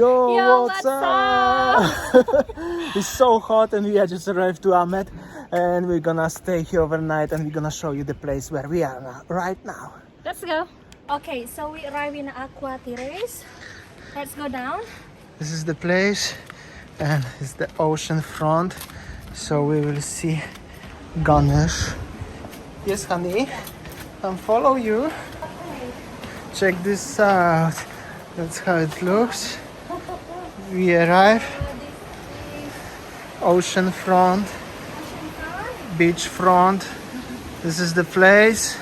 Yo, what's up? It's so hot and we are just arrived to Amed and we're gonna stay here overnight and we're gonna show you the place where we are right now. Let's go. Okay, so we arrive in Aqua Terrace. Let's go down. This is the place and it's the ocean front. So we will see Ganesh. Yes, honey, I'll follow you. Okay. Check this out. That's how it looks. We arrive. Ocean front, beach front. This is the place.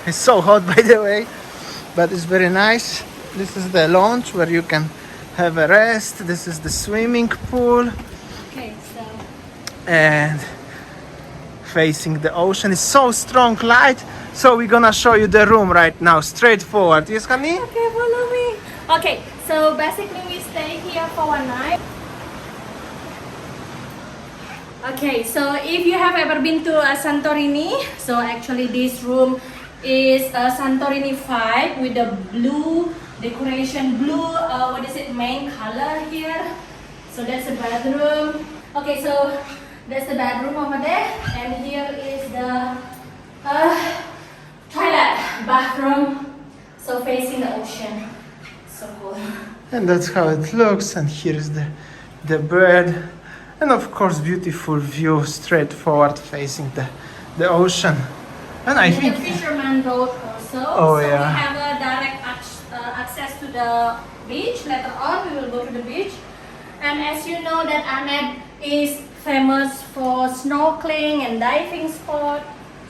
It's so hot, by the way, but it's very nice. This is the lounge where you can have a rest. This is the swimming pool. Okay, so. And facing the ocean is so strong light. So we're gonna show you the room right now, straightforward. Yes, honey? Okay, follow me. Okay, so basically we stay here for one night. Okay, so if you have ever been to Santorini, so actually this room is a Santorini 5 with the blue decoration, main color here. So that's the bedroom. Okay, so that's the bedroom over there, and here is the toilet, bathroom, so facing the ocean. So cool. And that's how it looks. And here's the bed. And of course, beautiful view, straightforward, facing the ocean. And I think the fisherman boat also. Oh, so yeah. we have a direct access to the beach. Later on, we will go to the beach. And as you know, that Amed is famous for snorkeling and diving spot.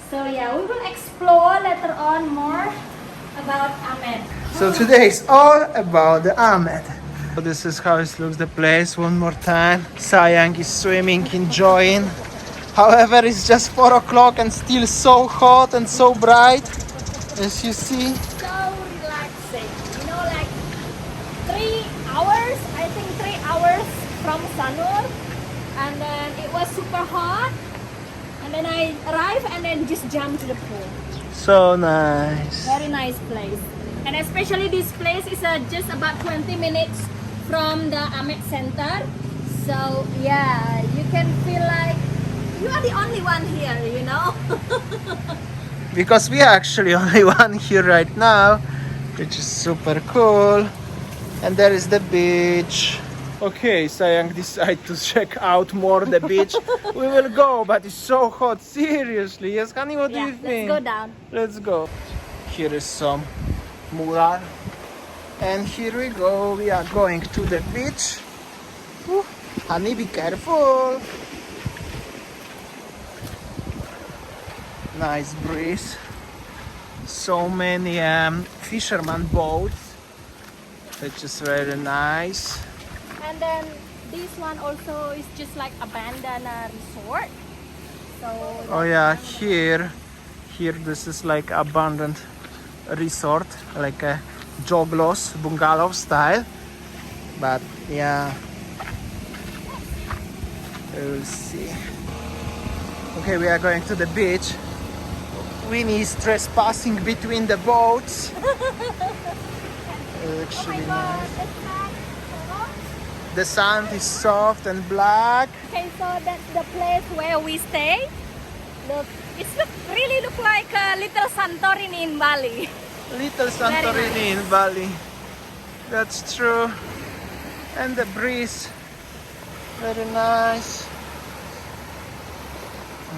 So yeah, we will explore later on more about Amed. so. Today is all about the Amed. So this is how it looks, the place. One more time. Sayang is swimming, enjoying. However, it's just 4 o'clock and still so hot and so bright, as you see. So relaxing. You know, like 3 hours, I think 3 hours from Sanur. And then it was super hot. And then I arrived and then just jumped to the pool. So nice. Very nice place. And especially this place is just about 20 minutes from the Amed Center. So yeah, you can feel like you are the only one here, you know. Because we are actually only one here right now, which is super cool. And there is the beach. Okay, Sayang decided to check out more the beach. We will go, but it's so hot, seriously. Yes, honey, what do you think? Let's go down. Let's go. Here is some mural. And here we go. We are going to the beach. Woo. Honey, be careful. Nice breeze. So many fisherman boats, which is very nice. And then this one also is just like abandoned resort. So Oh yeah, here this is like abandoned resort, like a joglos bungalow style. But yeah, we will see. Okay, we are going to the beach. Winnie is trespassing between the boats. Actually, nice. The sand is soft and black. Okay, so that's the place where we stay. Look, really look like a little Santorini in Bali. Little Santorini in Bali. That's true. And the breeze, very nice.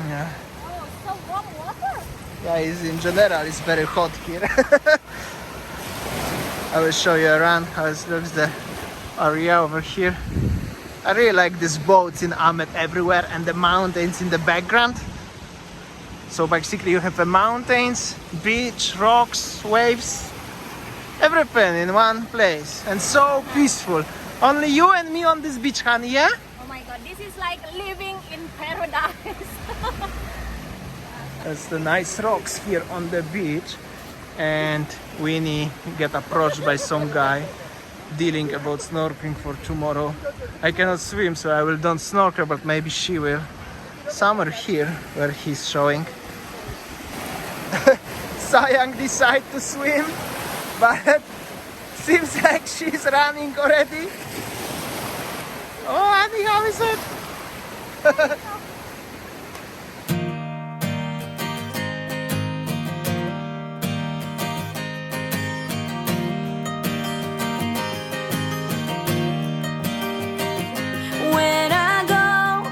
Yeah. Oh, so warm water. Yeah, in general, it's very hot here. I will show you around how it looks, the area over here. I really like these boats in Amed everywhere and the mountains in the background. So basically you have the mountains, beach, rocks, waves, everything in one place. And so peaceful. Only you and me on this beach, honey, yeah? Oh my god, this is like living in paradise. That's the nice rocks here on the beach. And Winnie get approached by some guy dealing about snorkeling for tomorrow. I cannot swim, so I will don't snorkel, but maybe she will. Somewhere here where he's showing. Sayang decide to swim, but Seems like she's running already. Oh, Annie, how is it? When I go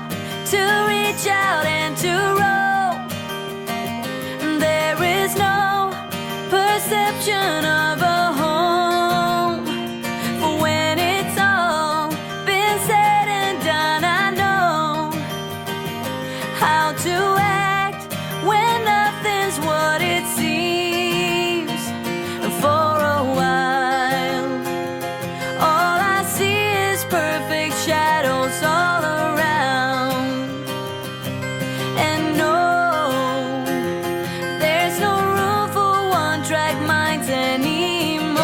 to reach out and to roam, there is no perception of a home. For when it's all been said and done, I know how to act when nothing's what it seems. And for a while, all I see is perfect shadows all around. And no, there's no room for one-track minds anymore.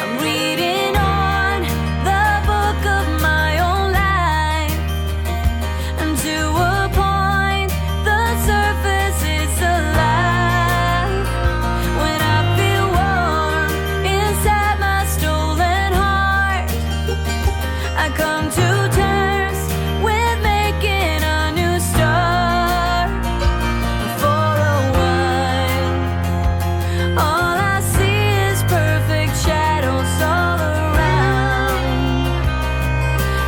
I'm reading on the book of my own life, and to a point, the surface is alive. When I feel warm inside my stolen heart, I come to terms with making a new start. For a while, all I see is perfect shadows all around.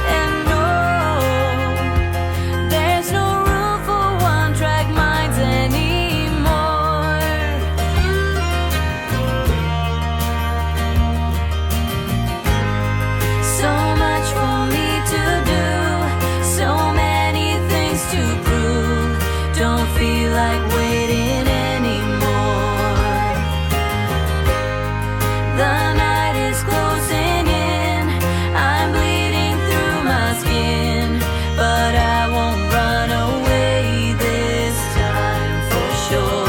And no, there's no room for one-track minds anymore. So much for me to do, so many things to prove. Don't feel like waiting anymore. The night is closing in, I'm bleeding through my skin, but I won't run away this time for sure.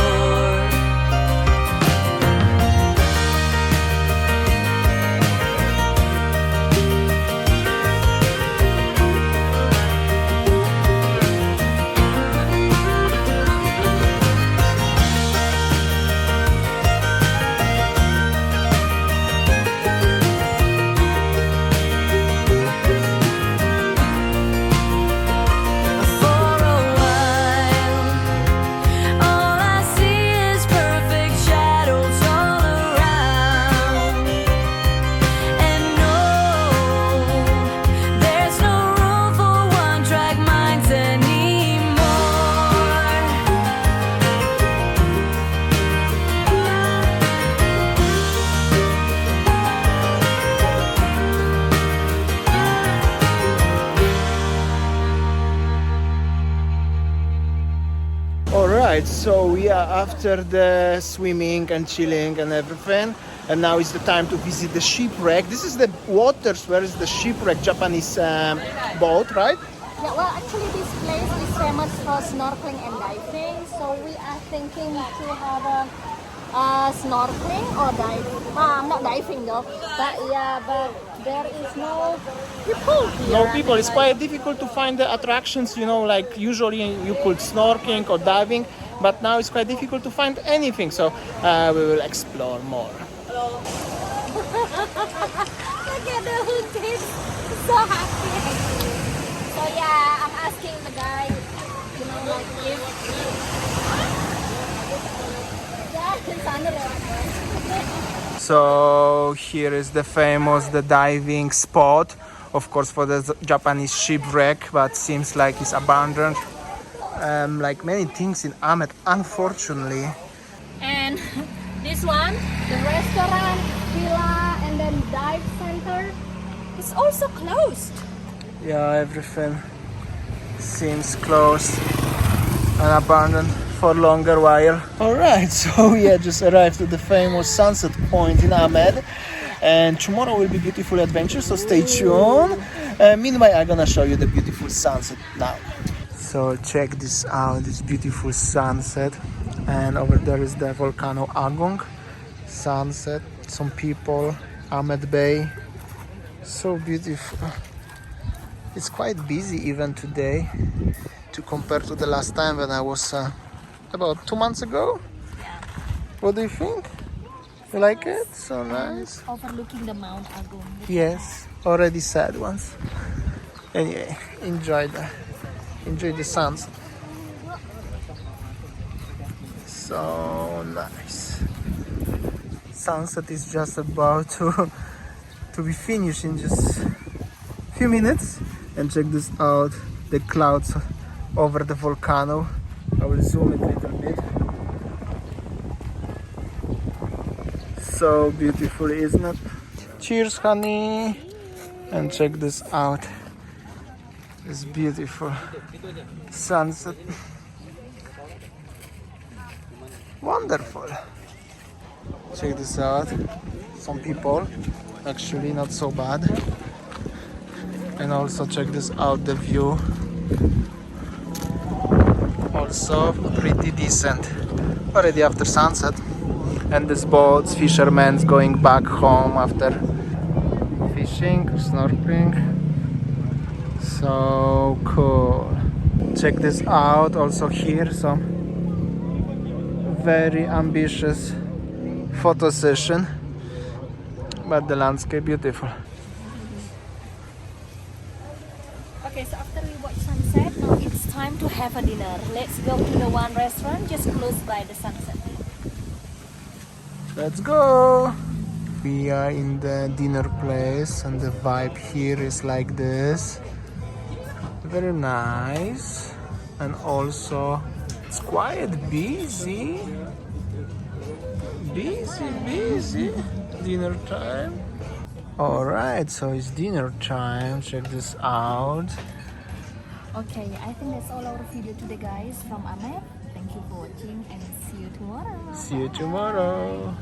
For a while, all I see is perfect shadows all around. And no, there's no room for one-track minds anymore. Alright, so after the swimming and chilling and everything, and now it's the time to visit the shipwreck. This is the waters where is the shipwreck, Japanese boat, right? Yeah, well, actually, this place is famous for snorkeling and diving. So we are thinking to have a snorkeling or diving. Not diving though, but yeah, but there is no people here. No people. It's quite difficult to find the attractions, like usually you could snorkeling or diving, but now it's quite difficult to find anything. So we will explore more. Look at the kids, so happy actually. So yeah, I'm asking the guy, like if yeah, it's under it. So here is the diving spot, of course for the Japanese shipwreck, but seems like it's abandoned. Like many things in Amed, unfortunately. And this one, the restaurant, villa, and then dive center, is also closed. Yeah, everything seems closed and abandoned for a longer while. Alright, so we just arrived at the famous sunset point in Amed, and tomorrow will be beautiful adventure, so stay tuned. Meanwhile, I'm gonna show you the beautiful sunset now. So check this out, this beautiful sunset, and over there is the volcano Agung. Sunset, some people, Amed Bay, so beautiful. It's quite busy even today to compare to the last time when I was about 2 months ago. What do you think? You like it? So nice. Overlooking the Mount Agung. Yes, already said once. Anyway, enjoy the sunset. So nice. Sunset is just about to be finished in just few minutes. And check this out, the clouds over the volcano. I will zoom it a little bit. So beautiful, isn't it? Cheers, honey. And check this out. This beautiful sunset. Wonderful. Check this out. Some people, actually not so bad. And also check this out, the view. Also pretty decent. Already after sunset. And this boats, fishermen's going back home after fishing, snorkeling. So cool. Check this out. Also here some very ambitious photo session, but the landscape beautiful. Okay, so after we watch sunset, now it's time to have a dinner. Let's go to the one restaurant just close by the sunset. Let's go! We are in the dinner place and the vibe here is like this. Very nice. And also it's quite busy. Busy. Dinner time. Alright, so it's dinner time. Check this out. Okay, I think that's all our video today, guys, from Amed. Thank you for watching and see you tomorrow. See you tomorrow.